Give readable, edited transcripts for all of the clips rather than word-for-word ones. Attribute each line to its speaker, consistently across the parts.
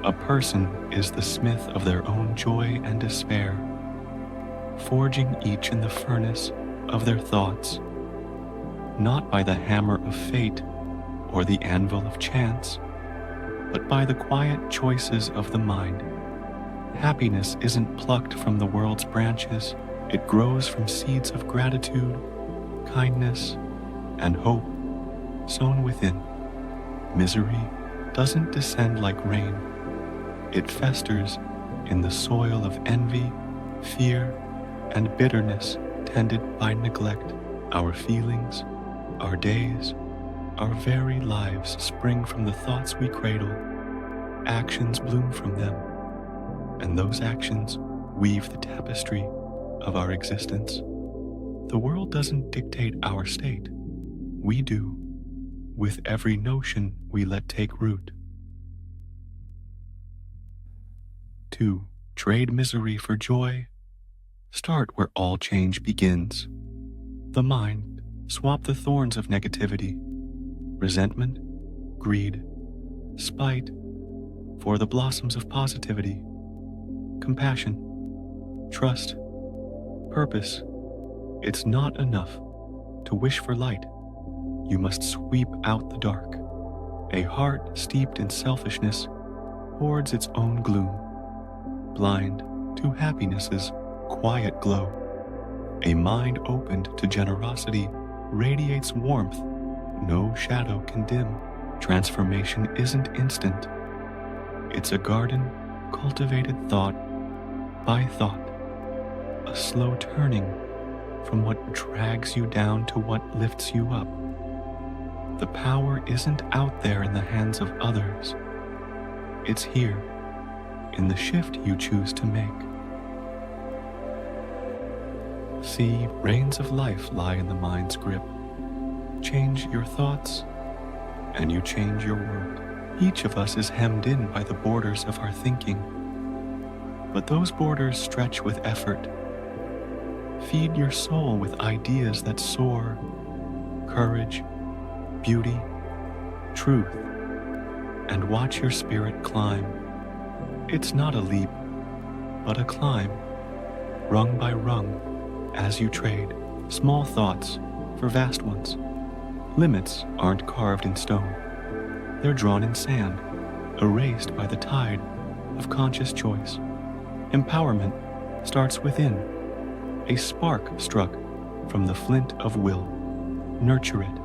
Speaker 1: A person is the smith of their own joy and despair, forging each in the furnace of their thoughts, not by the hammer of fate or the anvil of chance, but by the quiet choices of the mind. Happiness isn't plucked from the world's branches. It grows from seeds of gratitude, kindness, and hope sown within. Misery doesn't descend like rain. It festers in the soil of envy, fear, and bitterness tended by neglect. Our feelings, our days, our very lives spring from the thoughts we cradle. Actions bloom from them, and those actions weave the tapestry of our existence. The world doesn't dictate our state. We do, with every notion we let take root. 2. Trade misery for joy. Start where all change begins. The mind, swap the thorns of negativity, resentment, greed, spite, for the blossoms of positivity, compassion, trust, purpose. It's not enough to wish for light. You must sweep out the dark. A heart steeped in selfishness hoards its own gloom, blind to happiness's quiet glow. A mind opened to generosity radiates warmth no shadow can dim. Transformation isn't instant. It's a garden cultivated thought by thought, a slow turning from what drags you down to what lifts you up. The power isn't out there in the hands of others. It's here, in the shift you choose to make. See, reins of life lie in the mind's grip. Change your thoughts, and you change your world. Each of us is hemmed in by the borders of our thinking, but those borders stretch with effort. Feed your soul with ideas that soar, courage, beauty, truth, and watch your spirit climb. It's not a leap, but a climb, rung by rung, as you trade small thoughts for vast ones. Limits aren't carved in stone. They're drawn in sand, erased by the tide of conscious choice. Empowerment starts within, a spark struck from the flint of will. Nurture it,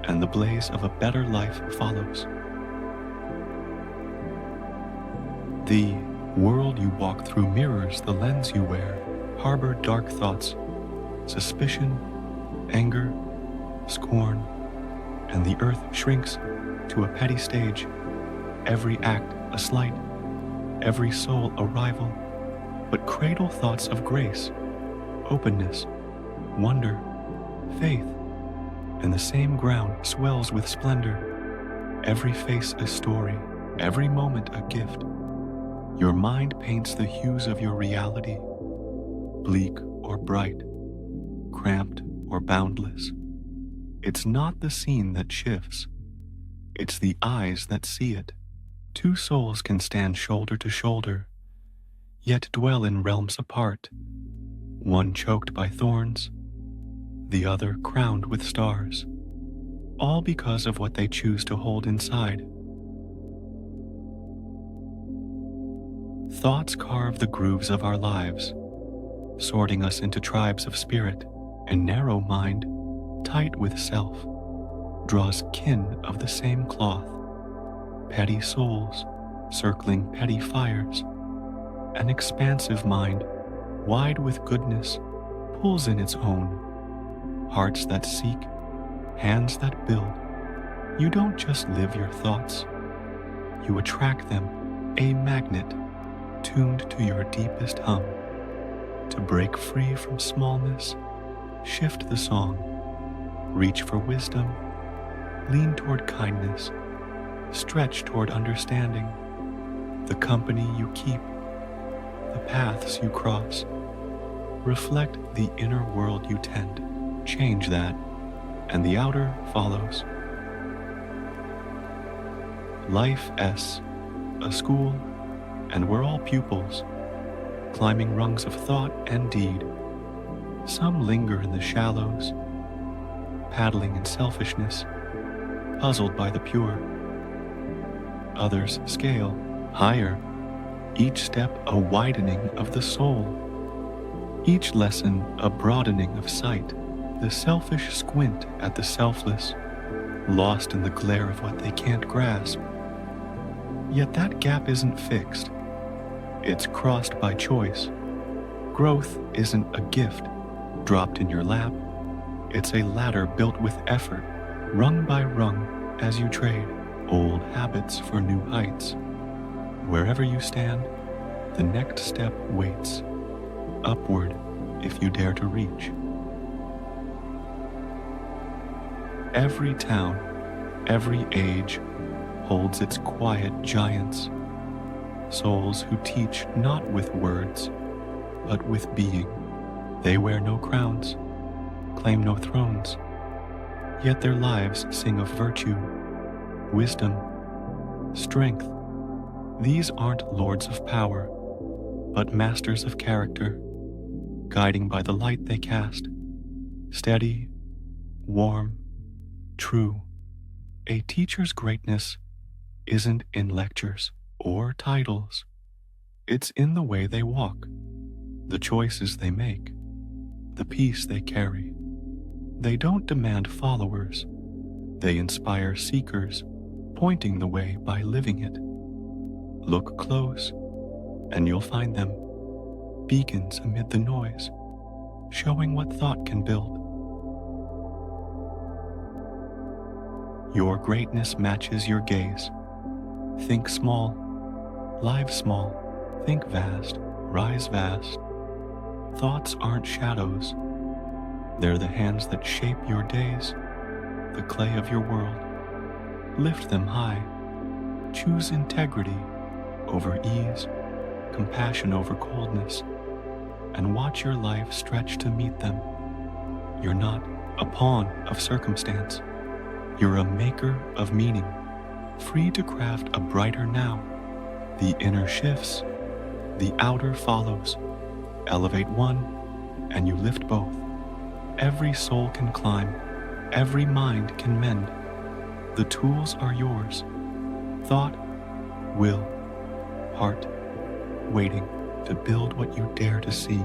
Speaker 1: and the blaze of a better life follows. The world you walk through mirrors the lens you wear. Harbor dark thoughts, suspicion, anger, scorn, and the earth shrinks to a petty stage. Every act a slight, every soul a rival. But cradle thoughts of grace, openness, wonder, faith, and the same ground swells with splendor. Every face a story, every moment a gift. Your mind paints the hues of your reality, bleak or bright, cramped or boundless. It's not the scene that shifts, it's the eyes that see it. Two souls can stand shoulder to shoulder, yet dwell in realms apart, one choked by thorns, the other crowned with stars, all because of what they choose to hold inside. Thoughts carve the grooves of our lives, sorting us into tribes of spirit, and narrow mind, tight with self, draws kin of the same cloth. Petty souls, circling petty fires. An expansive mind, wide with goodness, pulls in its own. Hearts that seek, hands that build. You don't just live your thoughts, you attract them, a magnet, tuned to your deepest hum. To break free from smallness, shift the song, reach for wisdom, lean toward kindness, stretch toward understanding. The company you keep, the paths you cross, reflect the inner world you tend. Change that, and the outer follows. Life S, a school And we're all pupils, climbing rungs of thought and deed. Some linger in the shallows, paddling in selfishness, puzzled by the pure. Others scale higher, each step a widening of the soul, each lesson a broadening of sight. The selfish squint at the selfless, lost in the glare of what they can't grasp. Yet that gap isn't fixed. It's crossed by choice. Growth isn't a gift dropped in your lap. It's a ladder built with effort, rung by rung as you trade old habits for new heights. Wherever you stand, the next step waits, upward if you dare to reach. Every town, every age holds its quiet giants, souls who teach not with words, but with being. They wear no crowns, claim no thrones, yet their lives sing of virtue, wisdom, strength. These aren't lords of power, but masters of character, guiding by the light they cast, steady, warm, true. A teacher's greatness isn't in lectures or titles. It's in the way they walk, the choices they make, the peace they carry. They don't demand followers. They inspire seekers, pointing the way by living it. Look close, and you'll find them, beacons amid the noise, showing what thought can build. Your greatness matches your gaze. Think small, live small, think vast, rise vast. Thoughts aren't shadows. They're the hands that shape your days, the clay of your world. Lift them high. Choose integrity over ease, compassion over coldness, and watch your life stretch to meet them. You're not a pawn of circumstance. You're a maker of meaning, free to craft a brighter now. The inner shifts, the outer follows. Elevate one, and you lift both. Every soul can climb, every mind can mend. The tools are yours. Thought, will, heart, waiting to build what you dare to see.